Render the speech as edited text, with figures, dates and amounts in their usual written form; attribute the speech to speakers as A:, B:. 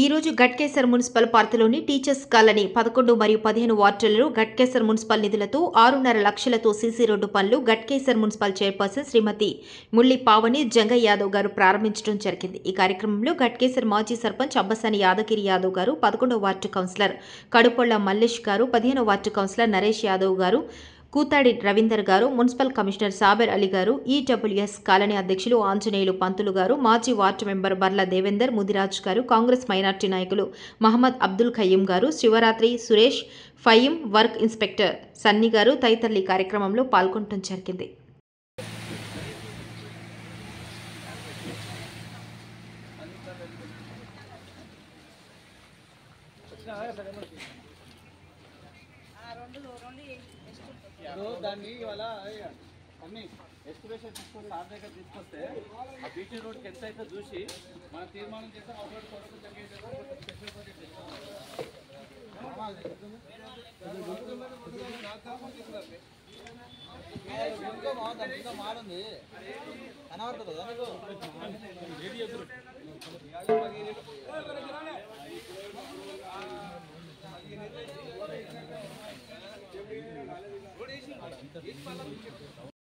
A: ఈ రోజు గట్కేసర్ మున్సిపల్ పరిధిలోని టీచర్స్ కాలనీ 11 మరియు 15 వార్డులలో గట్కేసర్ మున్సిపల్ నిధులతో 6.5 లక్షలతో సీసీ రోడ్డు పనులు గట్కేసర్ మున్సిపల్ చైర్పర్సన్ శ్రీమతి ముల్లి పావని జంగ యాదవ్ గారు ప్రారంభించడం జరిగింది. ఈ కార్యక్రమంలో గట్కేసర్ మాజీ సర్పంచ్ అబ్బసాని యాదగిరి యాదవ్ గారు, 11వ వార్డు కౌన్సిలర్ కడుపొళ్ల మల్లేష్ గారు, 15వ వార్డు కౌన్సిలర్ నరేష్ యాదవ్ గారు, కూతాడి రవీందర్ గారు, మున్సిపల్ కమిషనర్ సాబెర్ అలీ గారు, ఈడబ్ల్యూఎస్ కాలనీ అధ్యక్షులు ఆంజనేయులు పంతులు గారు, మాజీ వార్డు మెంబర్ బర్ల దేవేందర్ ముదిరాజ్ గారు, కాంగ్రెస్ మైనార్టీ నాయకులు మహమ్మద్ అబ్దుల్ ఖయ్యం గారు, శివరాత్రి సురేష్, ఫయీం, వర్క్ ఇన్స్పెక్టర్ సన్నీ గారు తదితరులు ఈ కార్యక్రమంలో పాల్గొనడం జరిగింది.
B: దాన్ని ఇవాళ అన్ని ఎస్టిమేషన్ తీసుకొని సార్ దగ్గర తీసుకొస్తే ఆ బీటీ రోడ్కి ఎంత అయితే చూసి మనం తీర్మానం చేస్తే మారుంది కనబడుతుంది కదా.